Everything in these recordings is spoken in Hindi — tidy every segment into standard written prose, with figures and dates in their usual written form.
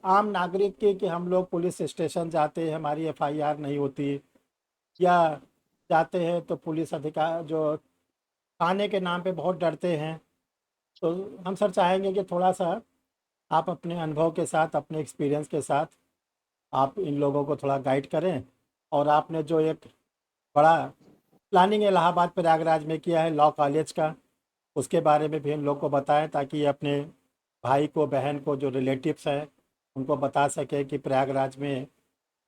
आम नागरिक की कि हम लोग पुलिस स्टेशन जाते हैं, हमारी एफआईआर नहीं होती, या जाते हैं तो पुलिस अधिकार जो थाने के नाम पे बहुत डरते हैं। तो हम सर चाहेंगे कि थोड़ा सा आप अपने अनुभव के साथ, अपने एक्सपीरियंस के साथ आप इन लोगों को थोड़ा गाइड करें। और आपने जो एक बड़ा प्लानिंग इलाहाबाद प्रयागराज में किया है लॉ कॉलेज का, उसके बारे में भी हम लोग को बताएं, ताकि ये अपने भाई को, बहन को, जो रिलेटिव्स हैं उनको बता सके कि प्रयागराज में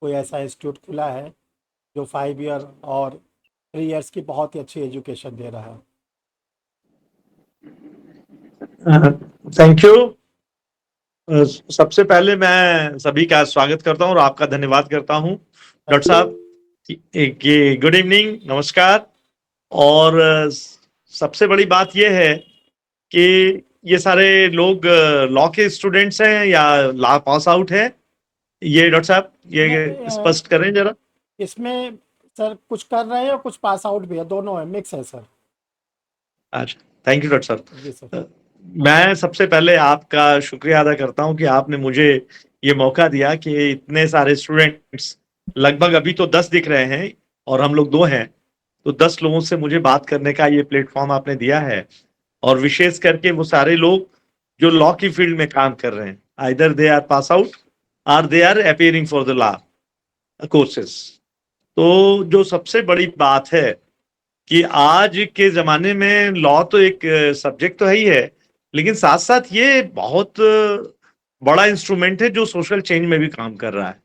कोई ऐसा इंस्टीट्यूट खुला है जो 5 ईयर और 3 ईयर्स की बहुत ही अच्छी एजुकेशन दे रहा है। Thank you. सबसे पहले मैं सभी का स्वागत करता हूं और आपका धन्यवाद करता हूं डॉक्टर साहब। कि गुड इवनिंग, नमस्कार। और सबसे बड़ी बात यह है कि ये सारे लोग लॉ के स्टूडेंट्स हैं या लॉ पास आउट हैं, ये डॉक्टर साहब ये नहीं, स्पष्ट करें जरा। इसमें सर कुछ कर रहे हैं और कुछ पास आउट भी है, दोनों है, मिक्स है सर। अच्छा, thank you doctor ji sir. साहब। मैं सबसे पहले आपका शुक्रिया अदा करता हूं कि आपने मुझे ये मौका दिया कि इतने सारे स्टूडेंट्स, लगभग अभी तो 10 दिख रहे हैं और हम लोग 2 हैं, तो 10 लोगों से मुझे बात करने का ये प्लेटफॉर्म आपने दिया है। और विशेष करके वो सारे लोग जो लॉ की फील्ड में काम कर रहे हैं, either they are pass out और they are appearing for the law courses. तो जो सबसे बड़ी बात है कि आज के जमाने में लॉ तो एक सब्जेक्ट तो है ही है, लेकिन साथ साथ ये बहुत बड़ा इंस्ट्रूमेंट है जो सोशल चेंज में भी काम कर रहा है।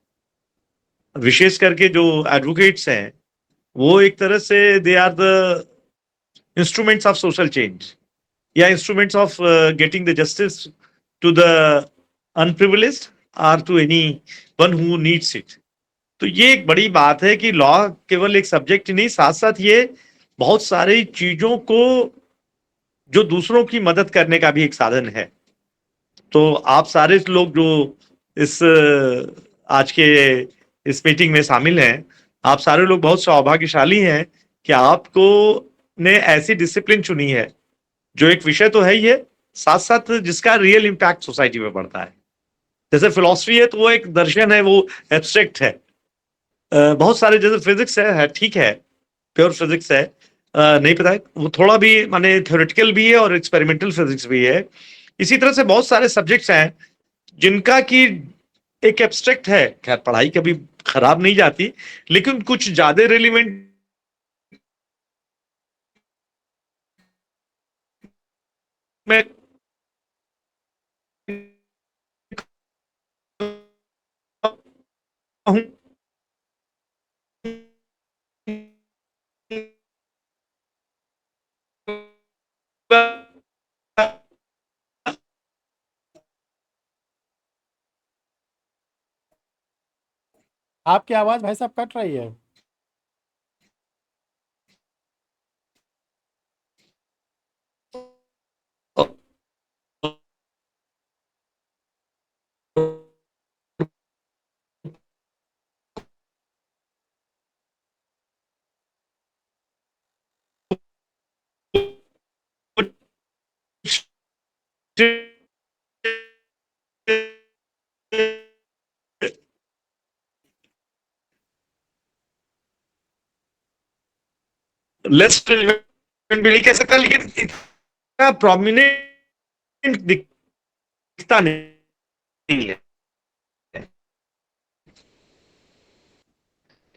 विशेष करके जो एडवोकेट्स हैं वो एक तरह से they are the instruments of social change, या instruments of getting the justice to the unprivileged और to anyone who needs it. तो ये एक बड़ी बात है कि लॉ केवल एक सब्जेक्ट नहीं, साथ साथ ये बहुत सारी चीजों को जो दूसरों की मदद करने का भी एक साधन है। तो आप सारे लोग जो इस आज के इस मीटिंग में शामिल हैं, आप सारे लोग बहुत सौभाग्यशाली हैं कि आपको ने ऐसी डिसिप्लिन चुनी है जो एक विषय तो है ही है, साथ साथ जिसका रियल इम्पैक्ट सोसाइटी में पड़ता है। जैसे फिलॉसफी है तो वो एक दर्शन है, वो एब्स्ट्रैक्ट है। बहुत सारे जैसे फिजिक्स है ठीक है, प्योर फिजिक्स है, नहीं पता है वो थोड़ा भी माने थ्योरेटिकल भी है और एक्सपेरिमेंटल फिजिक्स भी है। इसी तरह से बहुत सारे सब्जेक्ट्स हैं जिनका की एक एब्स्ट्रैक्ट है। खैर पढ़ाई कभी खराब नहीं जाती, लेकिन कुछ ज्यादा रेलिवेंट में हूं। आपकी आवाज़ भाई साहब कट रही है। लेस रेलिवेंट भी नहीं कह सकता, लेकिन इतना प्रोमिनेंट दिखता नहीं है,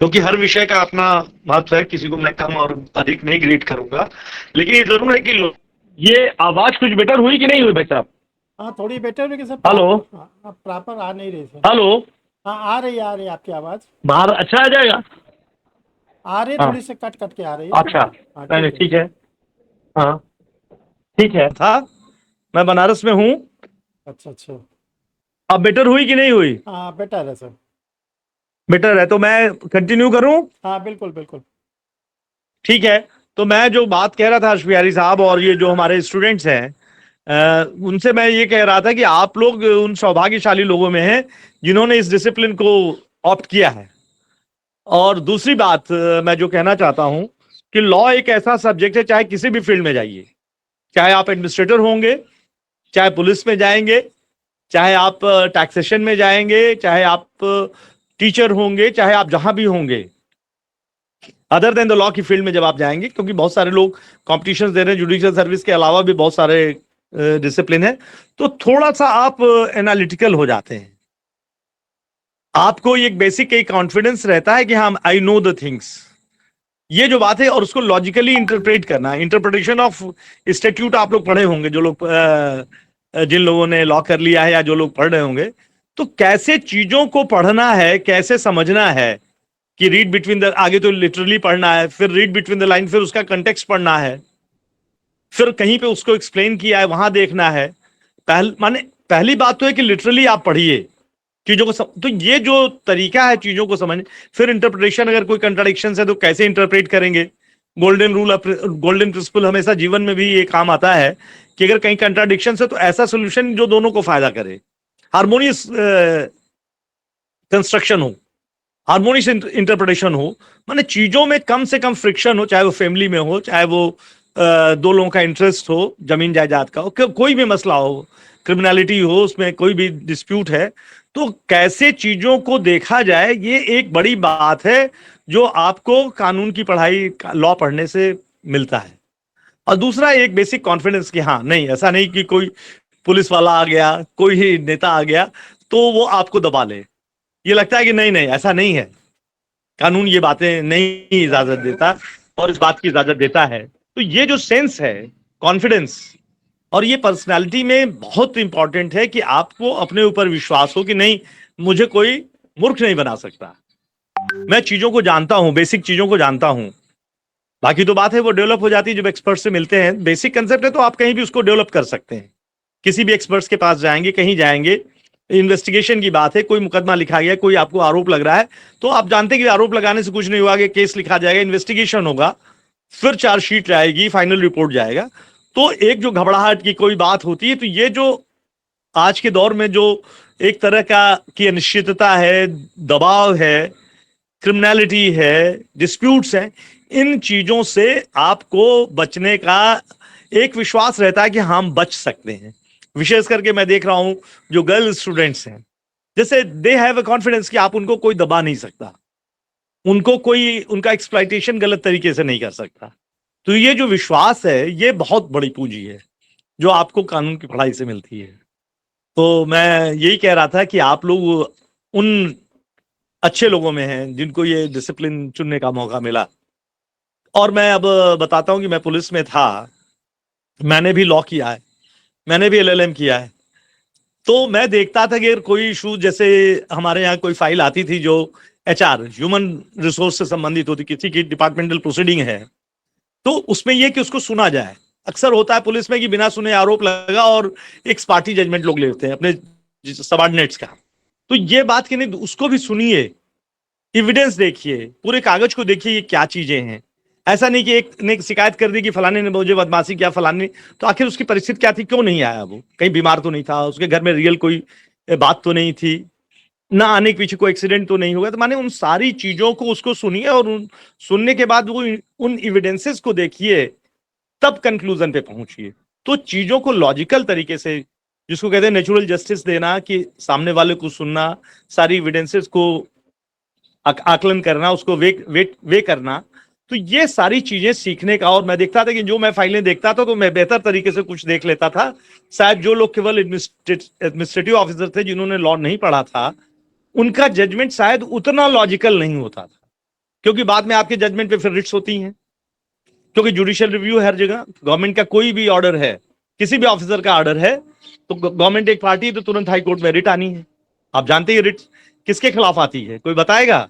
क्योंकि हर विषय का अपना महत्व है। किसी को मैं कम और अधिक नहीं ग्रेड करूंगा, लेकिन ये जरूर है कि ये आवाज कुछ बेटर हुई कि नहीं हुई भाई साहब? हाँ, थोड़ी बेटर, लेकिन सर हेलो प्रॉपर आ नहीं रही सर। हेलो, हाँ, आ रही है आपकी आवाज़। बाहर अच्छा आ जाएगा। आ रही है, हाँ थोड़ी सी कट कट के आ रही है। अच्छा, हाँ नहीं नहीं ठीक है। ठीक है। हाँ ठीक है था, मैं बनारस में हूँ। अच्छा अच्छा। अब बेटर हुई कि नहीं हुई? हाँ, बेटर है सर। बेटर है तो मैं कंटिन्यू करूं? हाँ बिल्कुल बिल्कुल। ठीक है। तो मैं जो बात कह रहा था अशबियारी साहब, और ये जो हमारे स्टूडेंट्स हैं, उनसे मैं ये कह रहा था कि आप लोग उन सौभाग्यशाली लोगों में हैं जिन्होंने इस डिसिप्लिन को ऑप्ट किया है। और दूसरी बात मैं जो कहना चाहता हूं कि लॉ एक ऐसा सब्जेक्ट है, चाहे किसी भी फील्ड में जाइए, चाहे आप एडमिनिस्ट्रेटर होंगे, चाहे पुलिस में जाएंगे, चाहे आप टैक्सेशन में जाएंगे, चाहे आप टीचर होंगे, चाहे आप जहां भी होंगे, अदर देन द लॉ की फील्ड में जब आप जाएंगे, क्योंकि बहुत सारे लोग कॉम्पिटिशन दे रहे हैं, जुडिशियल सर्विस के अलावा भी बहुत सारे डिसिप्लिन है, तो थोड़ा सा आप एनालिटिकल हो जाते हैं। आपको एक बेसिक एक कॉन्फिडेंस रहता है कि हाँ, आई नो द थिंग्स, ये जो बात है, और उसको लॉजिकली इंटरप्रेट करना। इंटरप्रिटेशन ऑफ स्टैट्यूट आप लोग पढ़े होंगे, जो लोग जिन लोगों ने लॉ कर लिया है या जो लोग पढ़ रहे होंगे, तो कैसे चीजों को पढ़ना है, कैसे समझना है कि रीड बिटवीन द, आगे तो लिटरली पढ़ना है, फिर रीड बिटवीन द लाइन, फिर उसका कंटेक्स्ट पढ़ना है, फिर कहीं पे उसको एक्सप्लेन किया है वहां देखना है। पहली बात तो है कि लिटरली आप पढ़िए चीजों को तो ये जो तरीका है चीजों को समझ, फिर इंटरप्रिटेशन, अगर कोई कंट्राडिक्शन है तो कैसे इंटरप्रेट करेंगे। गोल्डन रूल, गोल्डन प्रिंसिपल हमेशा जीवन में भी ये काम आता है कि अगर कहीं कंट्राडिक्शन है तो ऐसा सोल्यूशन जो दोनों को फायदा करे, हार्मोनियस कंस्ट्रक्शन हो, हार्मोनियस इंटरप्रिटेशन हो, माने चीजों में कम से कम फ्रिक्शन हो, चाहे वो फैमिली में हो, चाहे वो दो लोगों का इंटरेस्ट हो, जमीन जायदाद का हो, कोई भी मसला हो, क्रिमिनलिटी हो, उसमें कोई भी डिस्प्यूट है, तो कैसे चीजों को देखा जाए, ये एक बड़ी बात है जो आपको कानून की पढ़ाई, लॉ पढ़ने से मिलता है। और दूसरा एक बेसिक कॉन्फिडेंस कि हाँ, नहीं, ऐसा नहीं कि कोई पुलिस वाला आ गया, कोई नेता आ गया तो वो आपको दबा ले। ये लगता है कि नहीं नहीं, ऐसा नहीं है, कानून ये बातें नहीं इजाजत देता, और इस बात की इजाजत देता है। तो ये जो सेंस है, कॉन्फिडेंस, और ये पर्सनालिटी में बहुत इंपॉर्टेंट है कि आपको अपने ऊपर विश्वास हो कि नहीं, मुझे कोई मूर्ख नहीं बना सकता, मैं चीजों को जानता हूं, बेसिक चीजों को जानता हूं। बाकी तो बात है वो डेवलप हो जाती है जब एक्सपर्ट से मिलते हैं। बेसिक कंसेप्ट है तो आप कहीं भी उसको डेवलप कर सकते हैं, किसी भी एक्सपर्ट्स के पास जाएंगे, कहीं जाएंगे, इन्वेस्टिगेशन की बात है, कोई मुकदमा लिखा गया, कोई आपको आरोप लग रहा है, तो आप जानते हैं कि आरोप लगाने से कुछ नहीं हुआ, कि केस लिखा जाएगा, इन्वेस्टिगेशन होगा, फिर चार्जशीट आएगी, फाइनल रिपोर्ट जाएगा। तो एक जो घबराहट की कोई बात होती है, तो ये जो आज के दौर में जो एक तरह का की अनिश्चितता है, दबाव है, क्रिमिनलिटी है, डिस्प्यूट्स हैं, इन चीजों से आपको बचने का एक विश्वास रहता है कि हम बच सकते हैं। विशेष करके मैं देख रहा हूं जो गर्ल स्टूडेंट्स हैं, जैसे दे हैव अ कॉन्फिडेंस कि आप उनको कोई दबा नहीं सकता, उनको कोई उनका एक्सप्लॉइटेशन गलत तरीके से नहीं कर सकता। तो ये जो विश्वास है, ये बहुत बड़ी पूंजी है जो आपको कानून की पढ़ाई से मिलती है। तो मैं यही कह रहा था कि आप लोग उन अच्छे लोगों में हैं जिनको ये डिसिप्लिन चुनने का मौका मिला। और मैं अब बताता हूं कि मैं पुलिस में था, मैंने भी लॉ किया है, मैंने भी एलएलएम किया है। तो मैं देखता था कि अगर कोई इशू, जैसे हमारे यहाँ कोई फाइल आती थी जो एचआर, ह्यूमन रिसोर्स से संबंधित होती, किसी की डिपार्टमेंटल प्रोसीडिंग है, तो उसमें यह कि उसको सुना जाए। अक्सर होता है पुलिस में कि बिना सुने आरोप लगा और एक पार्टी जजमेंट लोग लेते हैं अपने सबऑर्डिनेट्स का। तो ये बात कि नहीं, उसको भी सुनिए, एविडेंस देखिए, पूरे कागज को देखिए, ये क्या चीजें हैं। ऐसा नहीं कि एक ने शिकायत कर दी कि फलाने ने मुझे बदमाशी किया, फलाने, तो आखिर उसकी परिस्थिति क्या थी, क्यों नहीं आया, वो कहीं बीमार तो नहीं था, उसके घर में रियल कोई बात तो नहीं थी ना, आने के पीछे कोई एक्सीडेंट तो नहीं होगा। तो माने उन सारी चीजों को उसको सुनिए, और उन सुनने के बाद वो उन एविडेंसेस को देखिए, तब कंक्लूजन पे पहुंचिए। तो चीजों को लॉजिकल तरीके से, जिसको कहते हैं नेचुरल जस्टिस देना, कि सामने वाले को सुनना, सारी एविडेंसेस को आकलन करना, उसको वे करना, तो ये सारी चीजें सीखने का। और मैं देखता था कि जो मैं फाइलें देखता था तो मैं बेहतर तरीके से कुछ देख लेता था। शायद जो लोग केवल एडमिनिस्ट्रेटिव ऑफिसर थे, जिन्होंने लॉ नहीं पढ़ा था, उनका जजमेंट शायद उतना लॉजिकल नहीं होता था, क्योंकि बाद में आपके जजमेंट पे फिर रिट्स होती हैं, क्योंकि जुडिशियल रिव्यू हर जगह। गवर्नमेंट का कोई भी ऑर्डर है, किसी भी ऑफिसर का ऑर्डर है, तो गवर्नमेंट एक पार्टी है, तो तुरंत हाई कोर्ट में रिट आनी है। आप जानते हैं रिट किसके खिलाफ आती है, कोई बताएगा?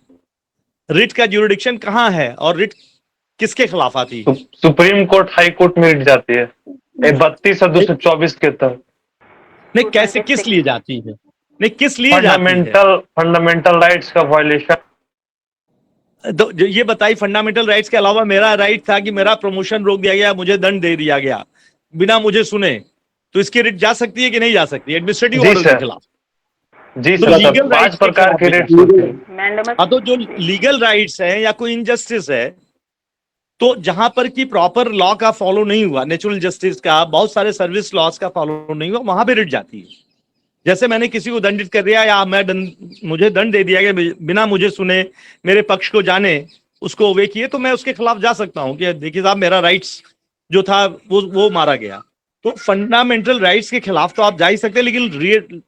रिट का ज्यूरिडिक्शन कहां है और रिट किसके खिलाफ आती है? सुप्रीम कोर्ट, हाई कोर्ट में रिट जाती है 32 और 224 के तहत। नहीं, कैसे, किस लिए जाती है? नहीं, किस लिए जाती है? फंडामेंटल राइट्स का वायलेशन। तो ये बताइए, फंडामेंटल राइट्स के अलावा मेरा राइट था कि मेरा प्रमोशन रोक दिया गया, मुझे दंड दे दिया गया बिना मुझे सुने, तो इसकी रिट जा सकती है कि नहीं जा सकती एडमिनिस्ट्रेटिव ऑर्डर के खिलाफ? जी तो सर, लीगल 5 प्रकार के रिट्स होते हैं। हाँ, तो जो लीगल राइट्स है या कोई इनजस्टिस है, तो जहां पर कि प्रॉपर लॉ का फॉलो नहीं हुआ, नेचुरल जस्टिस का, बहुत सारे सर्विस लॉस का फॉलो नहीं हुआ, वहां पे रिट जाती है। जैसे मैंने किसी को दंडित कर दिया या मुझे दंड दे दिया गया बिना मुझे सुने, मेरे पक्ष को जाने, उसको वे किए, तो मैं उसके खिलाफ जा सकता हूं कि देखिए साहब मेरा राइट्स जो था वो मारा गया। तो फंडामेंटल राइट्स के खिलाफ तो आप जा ही सकते हैं, लेकिन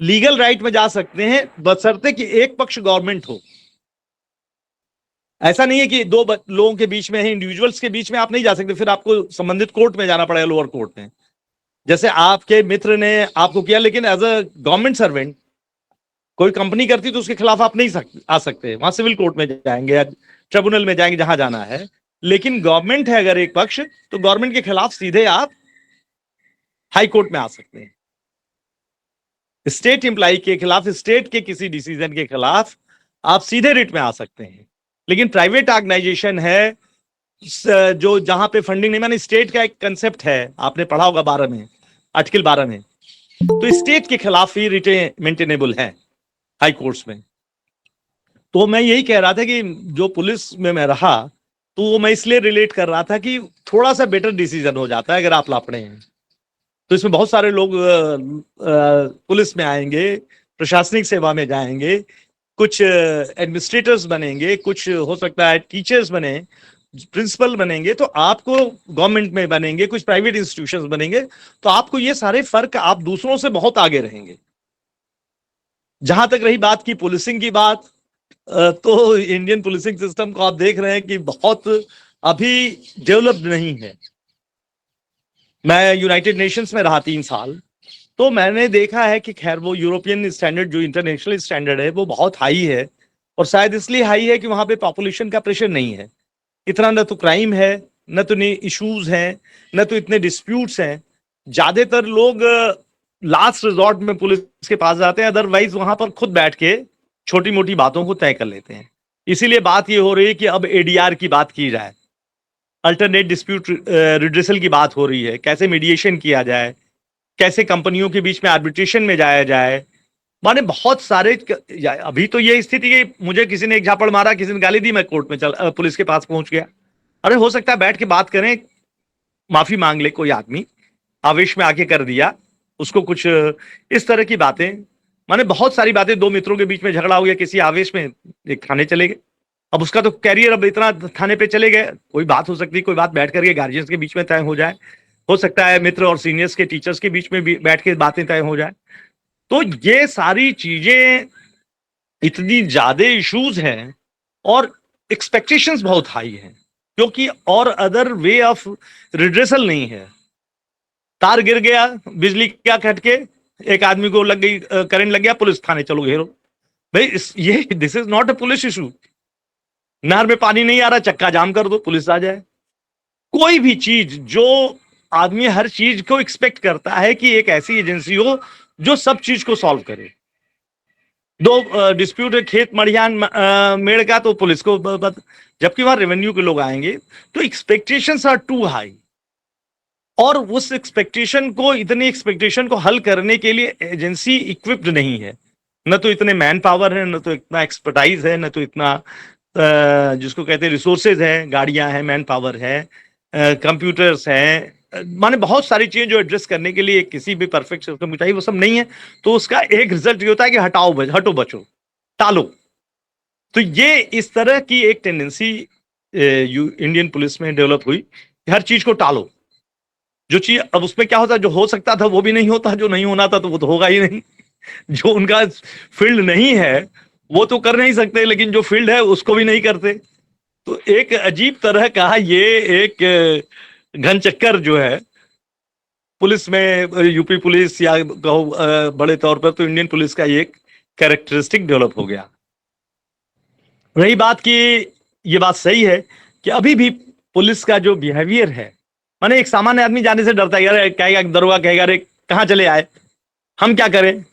लीगल राइट में जा सकते हैं बशर्ते कि एक पक्ष गवर्नमेंट हो। ऐसा नहीं है कि दो लोगों के बीच में है, इंडिविजुअल्स के बीच में आप नहीं जा सकते, फिर आपको संबंधित कोर्ट में जाना पड़ेगा, लोअर कोर्ट में। जैसे आपके मित्र ने आपको किया, लेकिन एज अ गवर्नमेंट सर्वेंट कोई कंपनी करती तो उसके खिलाफ आप नहीं आ सकते, वहां सिविल कोर्ट में जाएंगे या ट्रिब्यूनल में जाएंगे, जहां जाना है। लेकिन गवर्नमेंट है अगर एक पक्ष, तो गवर्नमेंट के खिलाफ सीधे आप हाई कोर्ट में आ सकते हैं। स्टेट एम्प्लॉय के खिलाफ, स्टेट के किसी डिसीजन के खिलाफ आप सीधे रिट में आ सकते हैं। लेकिन प्राइवेट ऑर्गेनाइजेशन है जो जहां पे फंडिंग नहीं, माने स्टेट का एक कंसेप्ट है, आपने पढ़ा होगा 12 में, आर्टिकल 12 में, तो स्टेट के खिलाफ ही रिटेन मेंटेनेबल है हाई कोर्ट्स में। तो मैं यही कह रहा था कि जो पुलिस में मैं रहा, तो वो मैं इसलिए रिलेट कर रहा था कि थोड़ा सा बेटर डिसीजन हो जाता है अगर आप लापड़े हैं। तो इसमें बहुत सारे लोग पुलिस में आएंगे, प्रशासनिक सेवा में जाएंगे, कुछ एडमिनिस्ट्रेटर्स बनेंगे, कुछ हो सकता है टीचर्स बने, प्रिंसिपल बनेंगे, तो आपको गवर्नमेंट में बनेंगे, कुछ प्राइवेट इंस्टीट्यूशंस बनेंगे, तो आपको ये सारे फर्क, आप दूसरों से बहुत आगे रहेंगे। जहां तक रही बात की पुलिसिंग की बात, तो इंडियन पुलिसिंग सिस्टम को आप देख रहे हैं कि बहुत अभी डेवलप्ड नहीं है। मैं यूनाइटेड नेशंस में रहा 3 साल, तो मैंने देखा है कि खैर वो यूरोपियन स्टैंडर्ड जो इंटरनेशनल स्टैंडर्ड है वो बहुत हाई है, और शायद इसलिए हाई है कि वहां पे पॉपुलेशन का प्रेशर नहीं है इतना, न तो क्राइम है, न तो नए इश्यूज हैं, न तो इतने डिस्प्यूट्स हैं। ज्यादातर लोग लास्ट रिजॉर्ट में पुलिस के पास जाते हैं, अदरवाइज वहां पर खुद बैठ के छोटी मोटी बातों को तय कर लेते हैं। इसीलिए बात ये हो रही है कि अब एडीआर की बात की जाए, अल्टरनेट डिस्प्यूट रिड्रेसल की बात हो रही है, कैसे मीडिएशन किया जाए, कैसे कंपनियों के बीच में आर्बिट्रेशन में जाया जाए। माने बहुत सारे अभी तो ये स्थिति है, मुझे किसी ने एक झापड़ मारा, किसी ने गाली दी, मैं कोर्ट में पुलिस के पास पहुंच गया। अरे हो सकता है बैठ के बात करें, माफी मांग ले कोई आदमी, आवेश में आके कर दिया उसको कुछ इस तरह की बातें। माने बहुत सारी बातें, 2 मित्रों के बीच में झगड़ा हो गया, किसी आवेश में एक थाने चले गए, अब उसका तो कैरियर अब इतना थाने पे चले गए। कोई बात हो सकती है, कोई बात बैठ करके गार्जियंस के बीच में तय हो जाए, हो सकता है मित्र और सीनियर्स के, टीचर्स के बीच में भी बैठ के बातें तय हो जाए। तो ये सारी चीजें, इतनी ज्यादा इश्यूज हैं और एक्सपेक्टेशंस बहुत हाई हैं, क्योंकि और अदर वे ऑफ रिड्रेसल नहीं है। तार गिर गया, बिजली क्या खटके, एक आदमी को लग गई, करंट लग गया, पुलिस थाने चलो घेरो। भाई ये this is not a police issue. नहर में पानी नहीं आ रहा, चक्का जाम कर दो, पुलिस आ जाए। कोई भी चीज, जो आदमी हर चीज को एक्सपेक्ट करता है कि एक ऐसी एजेंसी हो जो सब चीज को सॉल्व करे। 2 डिस्प्यूट है, खेत मड़ियान मेड़ का, तो पुलिस को जबकि वहां रेवेन्यू के लोग आएंगे, तो एक्सपेक्टेशंस आर टू हाई। और उस एक्सपेक्टेशन को, इतनी एक्सपेक्टेशन को हल करने के लिए एजेंसी इक्विप्ड नहीं है, न तो इतने मैन पावर है, न तो इतना एक्सपर्टाइज है, न तो इतना जिसको कहते हैं रिसोर्सेज है, गाड़ियां हैं, मैन पावर है, कंप्यूटर्स हैं, माने बहुत सारी चीजें जो एड्रेस करने के लिए किसी भी परफेक्ट सिस्टम को चाहिए, वो सब नहीं है। तो उसका एक रिजल्ट ये होता है कि हटो बचो, टालो। तो ये इस तरह की एक टेंडेंसी इंडियन पुलिस में डेवलप हुई, हर चीज को टालो। जो चीज, अब उसमें क्या होता, जो हो सकता था वो भी नहीं होता, जो नहीं होना था तो वो तो होगा ही नहीं। जो उनका फील्ड नहीं है वो तो कर नहीं सकते, लेकिन जो फील्ड है उसको भी नहीं करते। तो एक अजीब तरह का ये एक घन चक्कर जो है पुलिस में, यूपी पुलिस या कहो बड़े तौर पर तो इंडियन पुलिस का ये एक कैरेक्टरिस्टिक डेवलप हो गया। रही बात की, ये बात सही है कि अभी भी पुलिस का जो बिहेवियर है, माने एक सामान्य आदमी जाने से डरता है, यार कहेगा, दरोगा कहेगा, अरे कहाँ चले आए, हम क्या करें,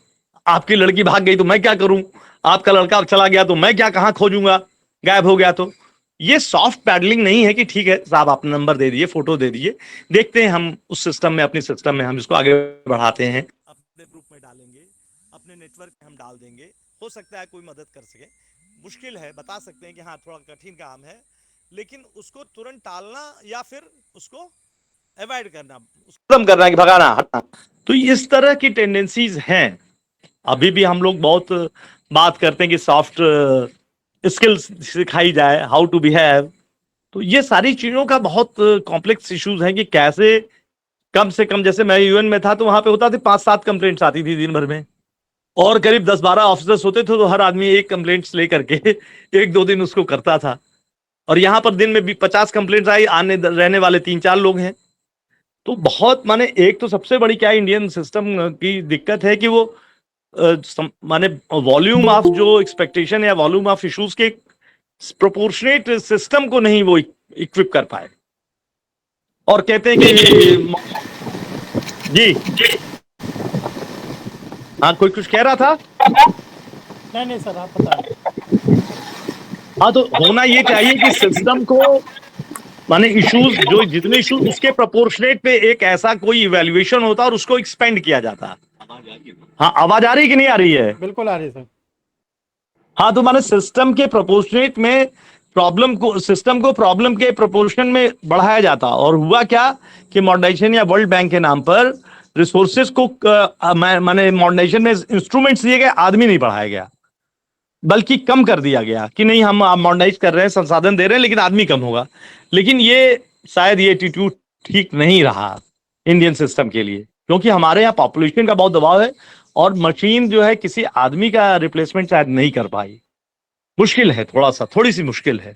आपकी लड़की भाग गई तो मैं क्या करूं, आपका लड़का चला गया तो मैं क्या कहां खोजूंगा, गायब हो गया तो। ये सॉफ्ट पैडलिंग नहीं है कि ठीक है साहब आप नंबर दे दिए, फोटो दे दिए, देखते हैं हम उस सिस्टम में, अपने सिस्टम में हम इसको आगे बढ़ाते हैं, अपने ग्रुप में डालेंगे, अपने नेटवर्क में हम डाल देंगे, हो सकता है कोई मदद कर सके। मुश्किल है, बता सकते हैं कि हाँ थोड़ा कठिन काम है, लेकिन उसको तुरंत टालना या फिर उसको अवॉइड करना, खत्म करना, कि भगाना, हटना। तो इस तरह की टेंडेंसीज हैं अभी भी हम लोग बहुत बात करते हैं कि सॉफ्ट स्किल्स सिखाई जाए, हाउ टू बिहेव। तो ये सारी चीजों का बहुत कॉम्प्लेक्स इश्यूज हैं कि कैसे कम से कम, जैसे मैं यूएन में था तो वहां पे होता थे 5-7 कंप्लेंट्स आती थी दिन भर में, और करीब 10-12 ऑफिसर्स होते थे, तो हर आदमी एक कंप्लेंट्स लेकर के 1-2 दिन उसको करता था। और यहाँ पर दिन में भी 50 कंप्लेंट्स आई, आने रहने वाले 3-4 लोग हैं। तो बहुत माने, एक तो सबसे बड़ी क्या इंडियन सिस्टम की दिक्कत है कि वो माने वॉल्यूम ऑफ जो एक्सपेक्टेशन या वॉल्यूम ऑफ इश्यूज के प्रोपोर्शनेट सिस्टम को नहीं वो इक्विप कर पाए, और कहते हैं कि जी। हाँ, कोई कुछ कह रहा था? नहीं सर, आप बताएं। हाँ, तो होना ये चाहिए कि सिस्टम को माने इश्यूज, जो जितने इश्यूज उसके प्रोपोर्शनेट पे एक ऐसा कोई इवैल्यूएशन होता और उसको एक्सपेंड किया जाता। हाँ, आवाज आ रही कि नहीं आ रही है? बिल्कुल आ रही है सर। हाँ, तो माने सिस्टम के प्रोपोर्शनेट में सिस्टम को प्रॉब्लम के प्रोपोर्शन में बढ़ाया जाता। और हुआ क्या कि मॉडर्नाइजेशन या वर्ल्ड बैंक के नाम पर रिसोर्सेज को माने मॉडर्नाइजेशन में इंस्ट्रूमेंट्स दिए गए, आदमी नहीं बढ़ाया गया, बल्कि कम कर दिया गया कि नहीं, हम मॉडर्नाइज कर रहे हैं, संसाधन दे रहे हैं, लेकिन आदमी कम होगा। लेकिन ये शायद ये एटीट्यूड ठीक नहीं रहा इंडियन सिस्टम के लिए, क्योंकि हमारे यहाँ पॉपुलेशन का बहुत दबाव है, और मशीन जो है किसी आदमी का रिप्लेसमेंट शायद नहीं कर पाई। मुश्किल है, थोड़ी सी मुश्किल है।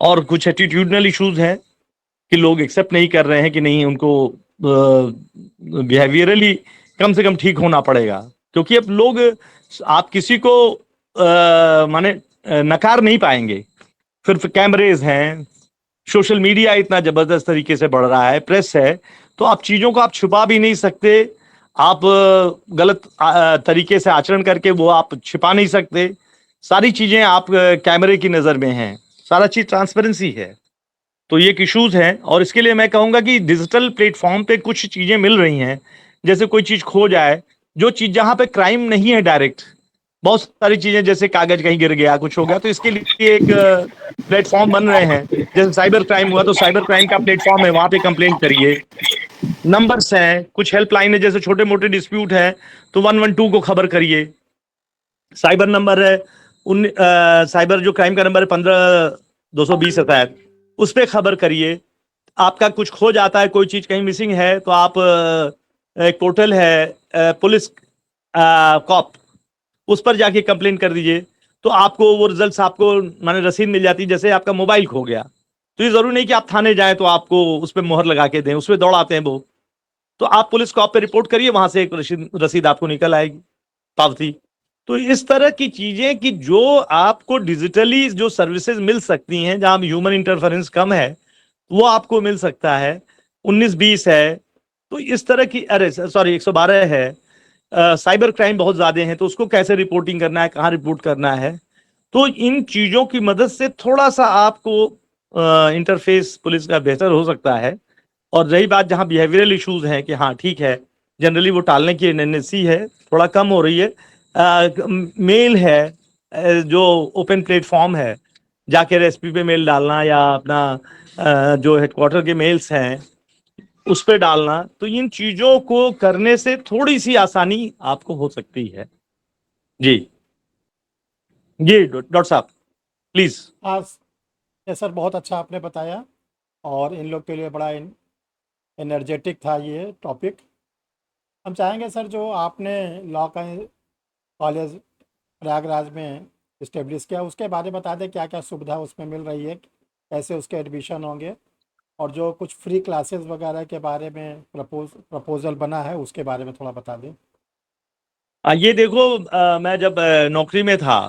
और कुछ एटीट्यूडनल इश्यूज हैं कि लोग एक्सेप्ट नहीं कर रहे हैं कि नहीं, उनको बिहेवियरली कम से कम ठीक होना पड़ेगा। क्योंकि अब लोग, आप किसी को माने नकार नहीं पाएंगे। फिर कैमरेज हैं, सोशल मीडिया इतना जबरदस्त तरीके से बढ़ रहा है, प्रेस है, तो आप चीजों को आप छुपा भी नहीं सकते। आप गलत तरीके से आचरण करके वो आप छिपा नहीं सकते। सारी चीजें आप कैमरे की नजर में हैं, सारा चीज ट्रांसपेरेंसी है। तो ये एक इश्यूज हैं, और इसके लिए मैं कहूंगा कि डिजिटल प्लेटफॉर्म पे कुछ चीजें मिल रही हैं। जैसे कोई चीज खो जाए, जो चीज जहां पे क्राइम नहीं है डायरेक्ट, बहुत सारी चीजें, जैसे कागज कहीं गिर गया, कुछ हो गया, तो इसके लिए एक प्लेटफॉर्म बन रहे हैं। जैसे साइबर क्राइम हुआ तो साइबर क्राइम का प्लेटफॉर्म है, वहां पे कंप्लेंट करिए। नंबर्स हैं, कुछ हेल्पलाइन है, जैसे छोटे मोटे डिस्प्यूट है तो 112 को खबर करिए। साइबर नंबर है, साइबर जो क्राइम का नंबर है 15-220 है शायद, उस पर खबर करिए। आपका कुछ खो जाता है, कोई चीज कहीं मिसिंग है, तो आप एक पोर्टल है पुलिस कॉप, उस पर जाके कंप्लेन कर दीजिए, तो आपको वो रिजल्ट्स, आपको माने रसीद मिल जाती है। जैसे आपका मोबाइल खो गया, तो ये जरूरी नहीं कि आप थाने जाएं तो आपको उस पर मोहर लगा के दें, उस पर दौड़ाते हैं वो। तो आप पुलिस कॉप पे रिपोर्ट करिए, वहां से एक रसीद आपको निकल आएगी, पावती। तो इस तरह की चीजें कि जो आपको डिजिटली जो सर्विसेज मिल सकती हैं, जहां ह्यूमन इंटरफेरेंस कम है, वो आपको मिल सकता है। 19-20 है, तो इस तरह की, अरे सॉरी 112 है। साइबर क्राइम बहुत ज्यादा है, तो उसको कैसे रिपोर्टिंग करना है, कहाँ रिपोर्ट करना है। तो इन चीजों की मदद से थोड़ा सा आपको इंटरफेस पुलिस का बेहतर हो सकता है। और रही बात जहाँ बिहेवियरल इश्यूज हैं कि हाँ ठीक है, जनरली वो टालने की टेंडेंसी है, थोड़ा कम हो रही है। मेल है, जो ओपन प्लेटफॉर्म है, जाके रेसिपी पे मेल डालना, या अपना जो हेडक्वार्टर के मेल्स हैं उस पे डालना, तो इन चीजों को करने से थोड़ी सी आसानी आपको हो सकती है। जी जी, डॉक्टर साहब प्लीज। हाँ सर, बहुत अच्छा आपने बताया, और इन लोग के लिए बड़ा एनर्जेटिक था ये टॉपिक। हम चाहेंगे सर, जो आपने लॉ का कॉलेज प्रयागराज में इस्टेब्लिश किया, उसके बारे में बता दें, क्या क्या सुविधा उसमें मिल रही है, कैसे उसके एडमिशन होंगे, और जो कुछ फ्री क्लासेस वगैरह के बारे में प्रपोजल बना है उसके बारे में थोड़ा बता दें। ये देखो, मैं जब नौकरी में था,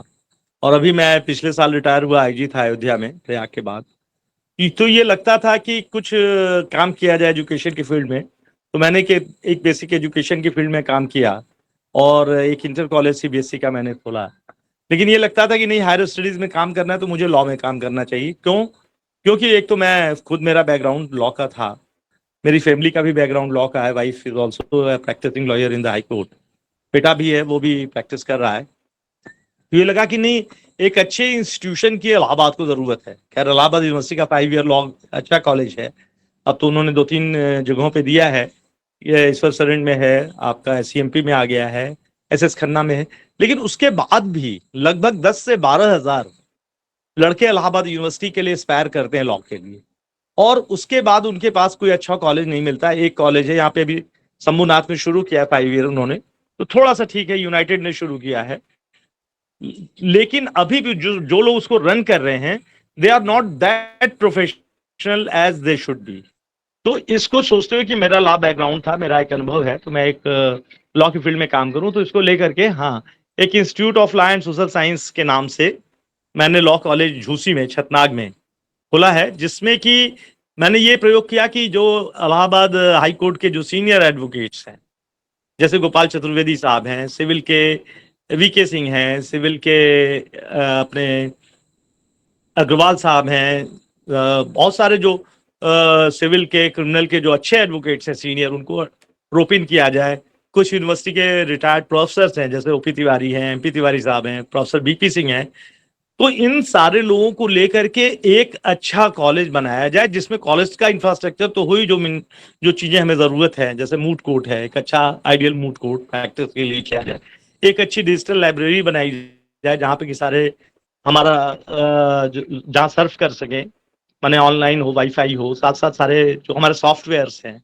और अभी मैं पिछले साल रिटायर हुआ आईजी था अयोध्या में प्रयाग के बाद, तो ये लगता था कि कुछ काम किया जाए एजुकेशन की फील्ड में। तो मैंने एक बेसिक एजुकेशन की फील्ड में काम किया, और एक इंटर कॉलेज सीबीएसई का मैंने खोला। लेकिन ये लगता था कि नहीं, हायर स्टडीज में काम करना है तो मुझे लॉ में काम करना चाहिए। क्यों? क्योंकि एक तो मैं खुद, मेरा बैकग्राउंड लॉ का था, मेरी फैमिली का भी बैकग्राउंड लॉ का है, wife is also practising lawyer in the high court, बेटा भी है, वो भी प्रैक्टिस कर रहा है। तो ये लगा कि नहीं, एक अच्छे इंस्टीट्यूशन की इलाहाबाद को जरूरत है। खैर, इलाहाबाद यूनिवर्सिटी का 5 ईयर लॉ अच्छा कॉलेज है, अब तो उन्होंने 2-3 जगहों पे दिया है। ये ईश्वर सरन में है, आपका एससीएमपी में आ गया है, SS खन्ना में है। लेकिन उसके बाद भी लगभग 10 से 12,000 लड़के इलाहाबाद यूनिवर्सिटी के लिए एस्पायर करते हैं लॉ के लिए, और उसके बाद उनके पास कोई अच्छा कॉलेज नहीं मिलता। एक कॉलेज है यहाँ पे अभी शंभुनाथ में शुरू किया है 5 ईयर उन्होंने, तो थोड़ा सा ठीक है, यूनाइटेड ने शुरू किया है, लेकिन अभी भी जो लोग उसको रन कर रहे हैं, they are not that professional as they should be. तो इसको सोचते हुए कि मेरा लॉ बैकग्राउंड था, मेरा एक अनुभव है, तो मैं एक लॉ की फील्ड में काम करूं, तो इसको लेकर के हाँ, एक institute of law and social science के नाम से मैंने लॉ कॉलेज झूसी में, छतनाग में खुला है, जिसमें कि मैंने ये प्रयोग किया कि जो इलाहाबाद हाई कोर्ट के जो सीनियर एडवोकेट्स हैं, जैसे गोपाल चतुर्वेदी साहब हैं, सिविल के VK सिंह हैं, सिविल के अपने अग्रवाल साहब हैं, बहुत सारे जो सिविल के, क्रिमिनल के जो अच्छे एडवोकेट्स हैं सीनियर, उनको रोप इन किया जाए। कुछ यूनिवर्सिटी के रिटायर्ड प्रोफेसर हैं, जैसे OP तिवारी हैं, MP तिवारी साहब हैं, प्रोफेसर BP सिंह हैं, तो इन सारे लोगों को लेकर के एक अच्छा कॉलेज बनाया जाए, जिसमें कॉलेज का इंफ्रास्ट्रक्चर तो हुई, जो चीजें हमें जरूरत है, जैसे मूट कोर्ट है, एक अच्छा आइडियल मूट कोर्ट प्रैक्टिस के लिए किया जाए, एक अच्छी डिजिटल लाइब्रेरी बनाई जाए जहाँ पे कि सारे हमारा जहाँ सर्फ कर सके, माने ऑनलाइन हो, वाईफाई हो, साथ साथ सारे जो हमारे सॉफ्टवेयर्स हैं,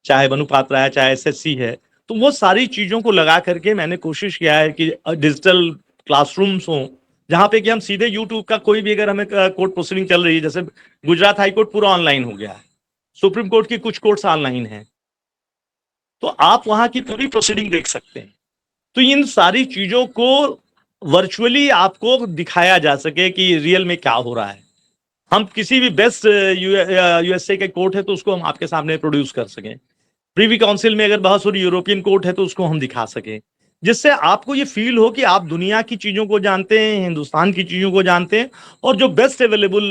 चाहे बनुपात्रा है, चाहे SSC है, तो वो सारी चीजों को लगा करके मैंने कोशिश किया है कि डिजिटल क्लासरूम्स हों, जहाँ पे कि हम सीधे यूट्यूब का कोई भी, अगर हमें कोर्ट प्रोसीडिंग चल रही है, जैसे गुजरात हाई कोर्ट पूरा ऑनलाइन हो गया है, सुप्रीम कोर्ट की कुछ कोर्ट्स ऑनलाइन है, तो आप वहां की पूरी प्रोसीडिंग देख सकते हैं। तो इन सारी चीजों को वर्चुअली आपको दिखाया जा सके कि रियल में क्या हो रहा है। हम किसी भी बेस्ट USA के कोर्ट है तो उसको हम आपके सामने प्रोड्यूस कर सकें, प्रीवी काउंसिल में अगर बहुत सारी यूरोपियन कोर्ट है तो उसको हम दिखा सकें, जिससे आपको ये फील हो कि आप दुनिया की चीजों को जानते हैं, हिंदुस्तान की चीजों को जानते हैं, और जो बेस्ट अवेलेबल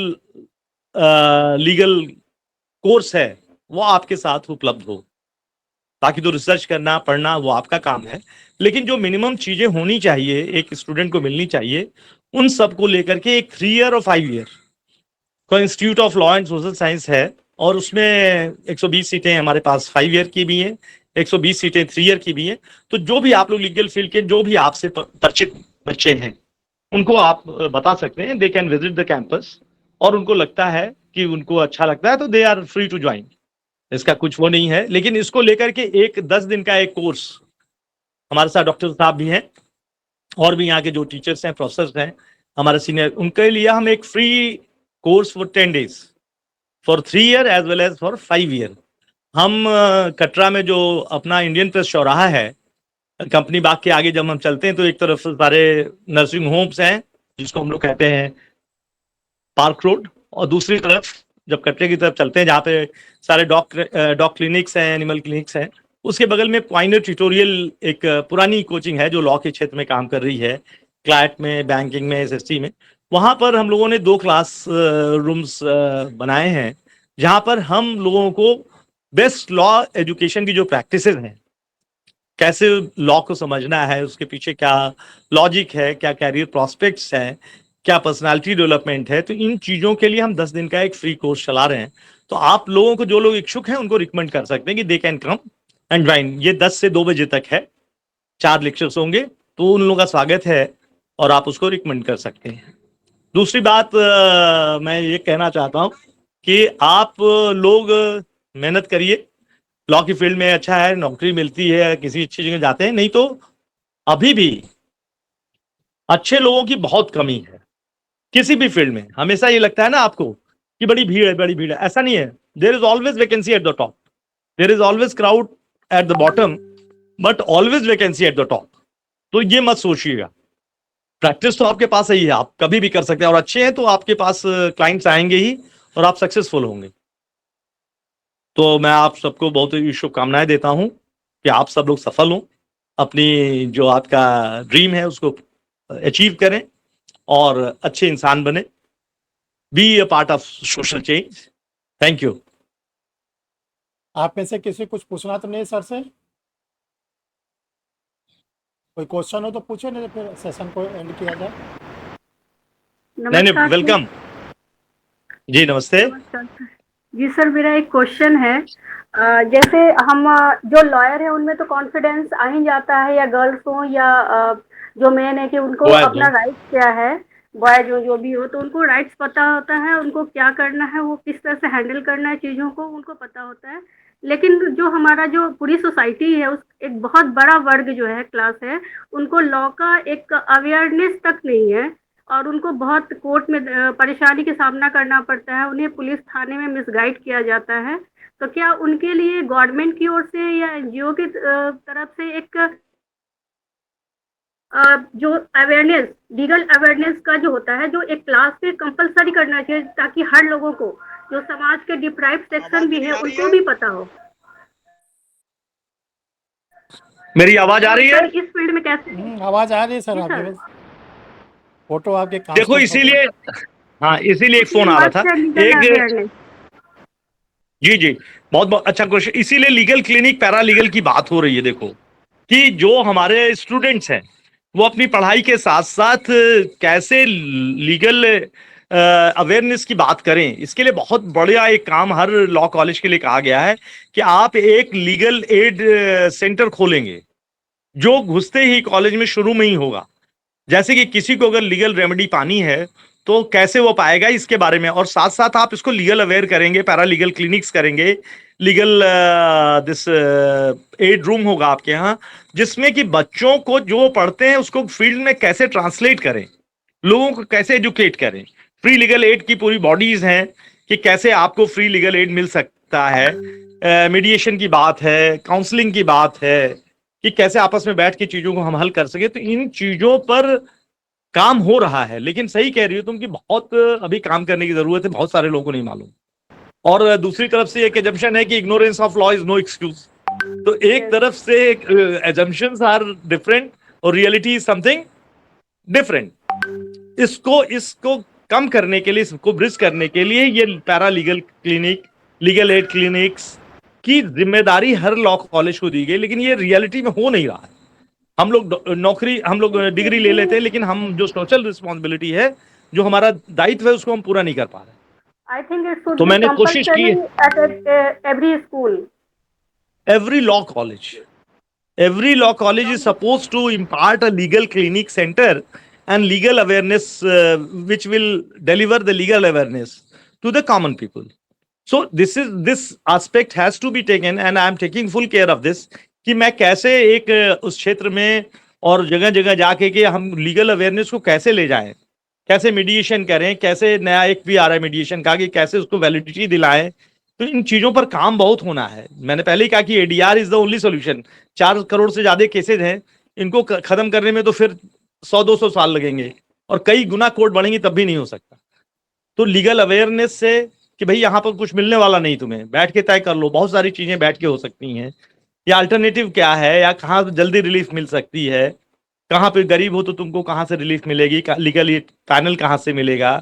लीगल कोर्स है वो आपके साथ उपलब्ध हो। बाकी तो रिसर्च करना, पढ़ना, वो आपका काम है, लेकिन जो मिनिमम चीजें होनी चाहिए, एक स्टूडेंट को मिलनी चाहिए, उन सब को लेकर के एक 3 ईयर और 5 ईयर का institute of law and social science है, और उसमें 120 सीटें हमारे पास 5 ईयर की भी हैं, 120 सीटें 3 ईयर की भी हैं। तो जो भी आप लोग लीगल फील्ड के जो भी आपसे परिचित बच्चे हैं, उनको आप बता सकते हैं, they can visit the campus, और उनको लगता है कि उनको अच्छा लगता है तो they are free to join. इसका कुछ वो नहीं है, लेकिन इसको लेकर के एक 10 दिन का एक कोर्स, हमारे साथ डॉक्टर साहब भी हैं और भी यहाँ के जो टीचर्स हैं, प्रोफेसर हैं, हमारे सीनियर, उनके लिए हम एक free course for 10 days for 3 year as well as for 5 year. हम कटरा में जो अपना इंडियन प्रेस चौराहा है, कंपनी बाग के आगे जब हम चलते हैं तो एक तरफ से सारे नर्सिंग होम्स हैं, जिसको हम लोग कहते हैं पार्क रोड, और दूसरी तरफ जब कटरे की तरफ चलते हैं जहाँ पे सारे डॉग क्लिनिक्स हैं, एनिमल क्लिनिक्स हैं, उसके बगल में पॉइंटर ट्यूटोरियल एक पुरानी कोचिंग है जो लॉ के क्षेत्र में काम कर रही है, क्लैट में, बैंकिंग में, SST में। वहाँ पर हम लोगों ने 2 क्लास रूम्स बनाए हैं, जहाँ पर हम लोगों को बेस्ट लॉ एजुकेशन की जो प्रैक्टिसेस हैं, कैसे लॉ को समझना है, उसके पीछे क्या लॉजिक है, क्या कैरियर प्रॉस्पेक्ट्स है, क्या पर्सनालिटी डेवलपमेंट है, तो इन चीजों के लिए हम 10 दिन का एक फ्री कोर्स चला रहे हैं। तो आप लोगों को, जो लोग इच्छुक हैं, उनको रिकमेंड कर सकते हैं कि they can come and join. ये 10 से 2 बजे तक है, 4 लेक्चर्स होंगे, तो उन लोगों का स्वागत है और आप उसको रिकमेंड कर सकते हैं। दूसरी बात मैं ये कहना चाहता हूँ कि आप लोग मेहनत करिए, लॉ की फील्ड में अच्छा है, नौकरी मिलती है, किसी अच्छी जगह जाते हैं, नहीं तो अभी भी अच्छे लोगों की बहुत कमी है किसी भी फील्ड में। हमेशा ये लगता है ना आपको कि बड़ी भीड़ है, बड़ी भीड़ है, ऐसा नहीं है। There is always vacancy at the top, there is always crowd at the bottom, but always vacancy at the top. तो ये मत सोचिएगा, प्रैक्टिस तो आपके पास ही है, आप कभी भी कर सकते हैं, और अच्छे हैं तो आपके पास क्लाइंट्स आएंगे ही और आप सक्सेसफुल होंगे। तो मैं आप सबको बहुत ही शुभकामनाएं देता हूं कि आप सब लोग सफल हों, अपनी जो आपका ड्रीम है उसको अचीव करें और अच्छे इंसान बने, be a part of social change. Thank you. आप में से किसी कुछ पूछना तो नहीं सर से? कोई क्वेश्चन हो तो पूछे, नहीं तो फिर सेशन को एंड किया जाए। नहीं, नमस्कार सर। वेलकम जी, नमस्ते। नमस्कार सर। जी सर, मेरा एक क्वेश्चन है। जैसे हम जो लॉयर है उनमें तो कॉन्फिडेंस आ ही जाता है, या गर्ल्स हो या जो मेन है कि उनको बॉयज अपना हो। राइट क्या है, बॉय जो भी हो, तो उनको राइट्स पता होता है, उनको क्या करना है, वो किस तरह से हैंडल करना है चीज़ों को, उनको पता होता है। लेकिन जो हमारा जो पूरी सोसाइटी है, उस एक बहुत बड़ा वर्ग जो है, क्लास है, उनको लॉ का एक अवेयरनेस तक नहीं है, और उनको बहुत कोर्ट में परेशानी का सामना करना पड़ता है, उन्हें पुलिस थाने में मिसगाइड किया जाता है। तो क्या उनके लिए गवर्नमेंट की ओर से या एनजीओ की तरफ से एक जो अवेयरनेस, लीगल अवेयरनेस का जो होता है, जो एक क्लास में कंपलसरी करना चाहिए, ताकि हर लोगों को, जो समाज के डिप्राइव्ड सेक्शन भी है, उनको भी पता हो। मेरी आवाज आ तो रही है? सर इस फील्ड में कैसे? आवाज़ आ रही है सर जी आपकी सर। बस, फ़ोटो आपके देखो कांस्टेंट हो गए। इसीलिए, हाँ इसीलिए एक फोन आ रहा था। मस्ट है लीगल एक, अवेयरनेस। जी जी, बहुत बहुत अच्छा क्वेश्चन। इसीलिए लीगल क्लिनिक, पैरा लीगल की बात हो रही है। देखो कि जो हमारे स्टूडेंट्स हैं वो अपनी पढ़ाई के साथ साथ कैसे लीगल अवेयरनेस की बात करें, इसके लिए बहुत बढ़िया एक काम हर लॉ कॉलेज के लिए कहा गया है कि आप एक लीगल एड सेंटर खोलेंगे, जो घुसते ही कॉलेज में शुरू में ही होगा। जैसे कि किसी को अगर लीगल रेमेडी पानी है तो कैसे वो पाएगा, इसके बारे में। और साथ साथ आप इसको लीगल अवेयर करेंगे, पैरा लीगल क्लिनिक्स करेंगे, लीगल दिस एड रूम होगा आपके यहाँ, जिसमें कि बच्चों को जो पढ़ते हैं उसको फील्ड में कैसे ट्रांसलेट करें, लोगों को कैसे एजुकेट करें। फ्री लीगल एड की पूरी बॉडीज हैं कि कैसे आपको फ्री लीगल एड मिल सकता है। मीडिएशन की बात है, काउंसलिंग की बात है, कि कैसे आपस में बैठ के चीजों को हम हल कर सके। तो इन चीजों पर काम हो रहा है। लेकिन सही कह रही हो तुम कि बहुत अभी काम करने की जरूरत है, बहुत सारे लोगों को नहीं मालूम। और दूसरी तरफ से एक एजम्पशन है कि ignorance of law is no excuse. तो एक यस। तरफ से एजम्पशंस आर डिफरेंट और रियलिटी इज समथिंग डिफरेंट। इसको इसको कम करने के लिए, इसको ब्रिज करने के लिए ये para legal clinic, legal aid clinics की जिम्मेदारी हर लॉ कॉलेज को दी गई। लेकिन ये रियलिटी में हो नहीं रहा है। हम लोग नौकरी, हम लोग डिग्री ले लेते हैं, लेकिन हम जो सोशल रिस्पॉन्सिबिलिटी है, जो हमारा दायित्व है, उसको हम पूरा नहीं कर पा रहे। आई थिंक इट शुड तो बी मैंने कोशिश की compulsory at every school. Every law college, every law college is supposed to impart a legal clinic center and legal awareness, which will deliver the legal awareness to the common people. So this aspect has to be taken and I am taking full care of this, कि मैं कैसे एक उस क्षेत्र में और जगह जगह जाके कि हम लीगल अवेयरनेस को कैसे ले जाएं, कैसे मीडिएशन करें, कैसे नया एक भी आ रहा है मीडिएशन का, कि कैसे उसको वैलिडिटी दिलाएं। तो इन चीजों पर काम बहुत होना है। मैंने पहले ही कहा कि ADR is the only solution. 4 crore से ज्यादा केसेज हैं, इनको खत्म करने में तो फिर 100-200 साल लगेंगे और कई गुना कोर्ट बढ़ेंगे, तब भी नहीं हो सकता। तो लीगल अवेयरनेस से कि भाई यहाँ पर कुछ मिलने वाला नहीं, तुम्हें बैठ के तय कर लो। बहुत सारी चीजें बैठ के हो सकती हैं, या अल्टरनेटिव क्या है, या कहाँ जल्दी रिलीफ मिल सकती है, कहाँ पे गरीब हो तो तुमको कहाँ से रिलीफ मिलेगी, लीगली पैनल कहाँ से मिलेगा,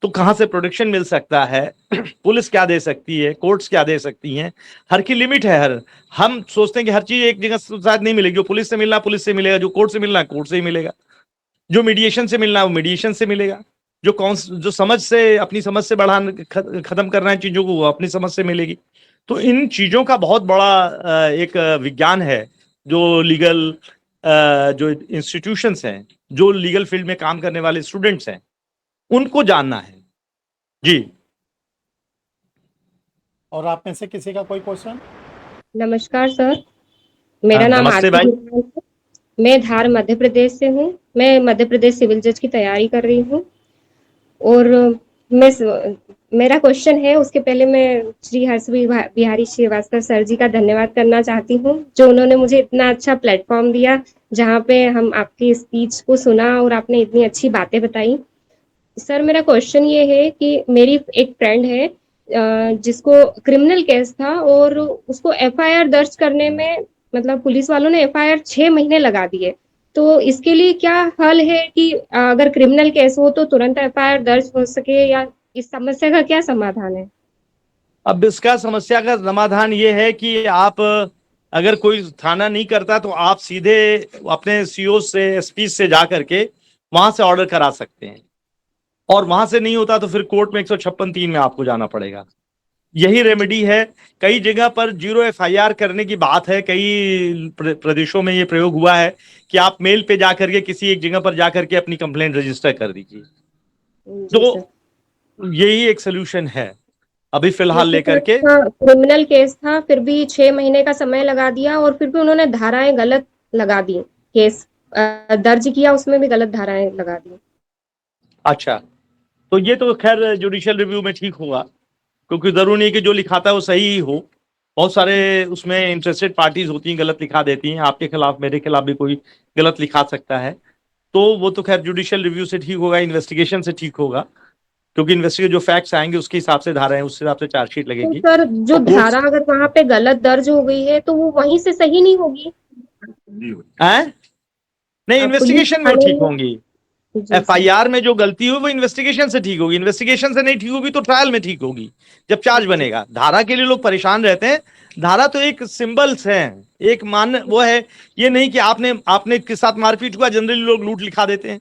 तो कहाँ से प्रोटेक्शन मिल सकता है, पुलिस क्या दे सकती है, कोर्ट्स क्या दे सकती हैं। हर की लिमिट है। हर, हम सोचते हैं कि हर चीज एक जगह शायद नहीं मिलेगी। जो पुलिस से मिलना पुलिस से मिलेगा, जो कोर्ट से मिलना कोर्ट से ही मिलेगा, जो मीडिएशन से मिलना वो मीडिएशन से मिलेगा, जो कौन जो समझ से, अपनी समझ से बढ़ाना खत्म करना है चीजों को, वो अपनी समझ से मिलेगी। तो इन चीजों का बहुत बड़ा एक विज्ञान है, जो लीगल जो इंस्टीट्यूशंस हैं, जो लीगल फील्ड में काम करने वाले स्टूडेंट्स हैं, उनको जानना है। जी। और आप में से किसी का कोई क्वेश्चन? नमस्कार सर, मेरा नाम नमस्ते आरती भाई। गुरबाल है। मैं धार मध्य प्रदेश से हूँ। मैं मध्य प्रदेश सिविल जज की तैयारी कर रही हूँ। और मेरा क्वेश्चन है, उसके पहले मैं श्री हर्ष बिहारी श्रीवास्तव सर जी का धन्यवाद करना चाहती हूँ, जो उन्होंने मुझे इतना अच्छा प्लेटफॉर्म दिया, जहाँ पे हम आपकी स्पीच को सुना और आपने इतनी अच्छी बातें बताई। सर मेरा क्वेश्चन ये है कि मेरी एक फ्रेंड है जिसको क्रिमिनल केस था, और उसको एफआईआर दर्ज करने में, मतलब पुलिस वालों ने एफआईआर 6 महीने लगा दिए। तो इसके लिए क्या हल है कि अगर क्रिमिनल केस हो तो तुरंत एफआईआर दर्ज हो सके, या इस समस्या का क्या समाधान है? अब इसका समस्या का समाधान ये है कि आप, अगर कोई थाना नहीं करता तो आप सीधे अपने सीओ से, एसपी से जा करके वहां से ऑर्डर करा सकते हैं। और वहां से नहीं होता तो फिर कोर्ट में 156(3) में आपको जाना पड़ेगा। यही रेमेडी है। कई जगह पर 0 FIR करने की बात है, कई प्रदेशों में ये प्रयोग हुआ है कि आप मेल पे जाकर के किसी एक जगह पर जाकर के अपनी कंप्लेंट रजिस्टर कर दीजिए। जी तो सर। यही एक सोल्यूशन है अभी फिलहाल लेकर के। क्रिमिनल केस था, फिर भी 6 महीने का समय लगा दिया और फिर भी उन्होंने धाराएं गलत लगा दी। केस दर्ज किया, उसमें भी गलत धाराएं लगा दी। अच्छा, तो ये तो खैर जुडिशियल रिव्यू में ठीक होगा, क्योंकि जरूरी नहीं कि जो लिखाता है वो सही ही हो। बहुत सारे उसमें इंटरेस्टेड पार्टीज होती हैं, गलत लिखा देती हैं, आपके खिलाफ मेरे खिलाफ भी कोई गलत लिखा सकता है। तो वो तो खैर जुडिशियल रिव्यू से ठीक होगा, इन्वेस्टिगेशन से ठीक होगा, क्योंकि इन्वेस्टिगेट जो फैक्ट्स आएंगे उसके हिसाब से धाराएं, उस हिसाब से चार्जशीट तो लगेगी। सर जो धारा अगर वहां पे गलत दर्ज हो गई है तो वो वहीं से सही नहीं होगी? हैं? नहीं, इन्वेस्टिगेशन में वो ठीक होंगी। FIR में जो गलती हुई वो इन्वेस्टिगेशन से ठीक होगी, इन्वेस्टिगेशन से नहीं ठीक होगी तो ट्रायल में ठीक होगी, जब चार्ज बनेगा। धारा के लिए लोग परेशान रहते हैं, धारा तो एक सिंबल्स है, एक मान वो है। ये नहीं कि आपने के साथ मारपीट हुआ, जनरली लोग लूट लिखा देते हैं।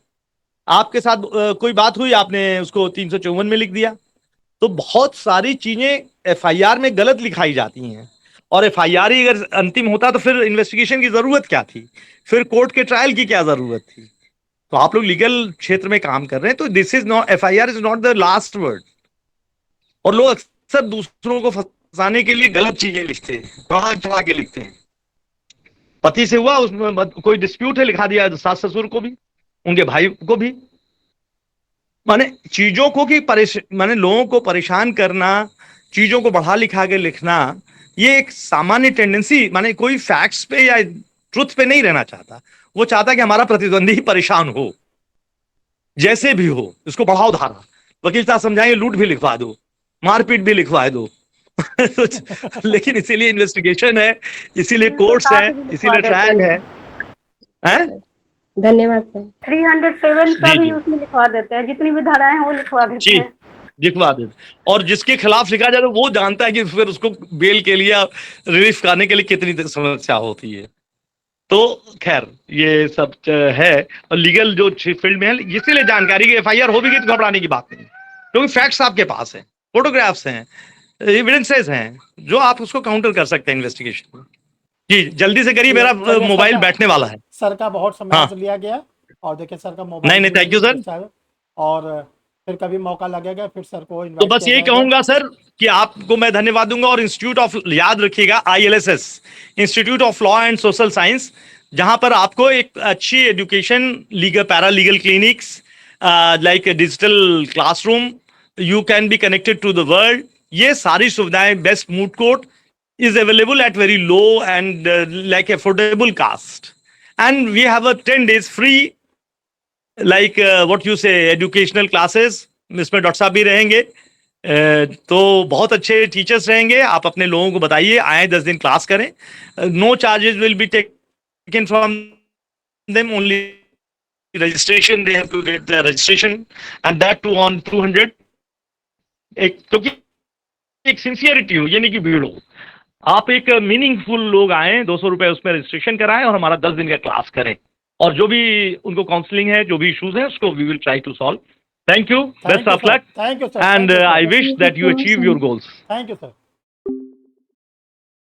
आपके साथ कोई बात हुई, आपने उसको 354 में लिख दिया। तो बहुत सारी चीजें FIR में गलत लिखाई जाती हैं, और FIR ही अगर अंतिम होता तो फिर इन्वेस्टिगेशन की जरूरत क्या थी, फिर कोर्ट के ट्रायल की क्या जरूरत थी। तो आप लोग लीगल क्षेत्र में काम कर रहे हैं, तो this is not, FIR is not the last word. और लोग अक्सर दूसरों को फंसाने के लिए गलत चीजें लिखते हैं, बढ़ा चढ़ा के लिखते हैं। पति से हुआ, उसमें कोई डिस्प्यूट है, लिखा दिया सास ससुर को भी, उनके भाई को भी। माने चीजों को माने लोगों को परेशान करना, चीजों को बढ़ा लिखा के लिखना, ये एक सामान्य टेंडेंसी। माने कोई फैक्ट्स पे या ट्रुथ पे नहीं रहना चाहता, वो चाहता है कि हमारा प्रतिद्वंदी ही परेशान हो, जैसे भी हो, इसको बढ़ाओ धारा। वकील साहब समझाएंगे, लूट भी लिखवा दो, मारपीट भी लिखवा दो। लेकिन इसीलिए इन्वेस्टिगेशन है, इसीलिए कोर्ट्स है, इसीलिए ट्रायल है। धन्यवाद सर। 307 का जी, भी जी। उसमें लिखवा देते हैं, जितनी भी धाराएं हैं वो लिखवा देते जी, हैं। लिखवा दे। और जिसके खिलाफ लिखा जाए तो वो जानता है कि फिर उसको बेल के लिए, रिलीफ कराने के लिए कितनी समस्या होती है। तो खैर ये सब है, और लीगल जो फील्ड में है, इसीलिए जानकारी की FIR हो भी गई तो घबराने की बात नहीं, क्योंकि फैक्ट्स आपके पास हैं, फोटोग्राफ्स हैं, एविडेंसेस हैं, जो आप उसको काउंटर कर सकते हैं इन्वेस्टिगेशन में। जी, जल्दी से करिए, मेरा चलिए, मोबाइल बैठने वाला है। सर का बहुत समय हाँ। आज लिया गया, और देखिए सर का मोबाइल नहीं, थैंक यू सर। और फिर कभी मौका लगेगा फिर सर को तो इनवाइट बस यही कहूंगा सर कि आपको मैं धन्यवाद दूंगा, और इंस्टीट्यूट ऑफ, याद रखिएगा, ILSS, institute of law and social science, जहां पर आपको एक अच्छी education, legal, paralegal clinics, like digital classroom, you can be connected to the world, ये सारी सुविधाएं, best moot court is available at very low and like affordable cost, and we have a 10 days free, like what you say, educational classes, इसमें डॉक्टर साहब भी रहेंगे, तो बहुत अच्छे टीचर्स रहेंगे। आप अपने लोगों को बताइए, आए 10 दिन क्लास करें, no charges will be taken from them, only registration, they have to get the registration, and that too on 200। एक क्योंकि एक सिंसियरिटी हो, ये नहीं कि भीड़ हो, आप एक मीनिंगफुल लोग आए, 200 रुपए उसमें रजिस्ट्रेशन कराएं और हमारा 10 दिन का क्लास करें, और जो भी उनको काउंसलिंग है, जो भी इश्यूज है, उसको we will try to solve. Thank you, best of luck, thank you sir, and I wish that you achieve your goals. Thank you sir.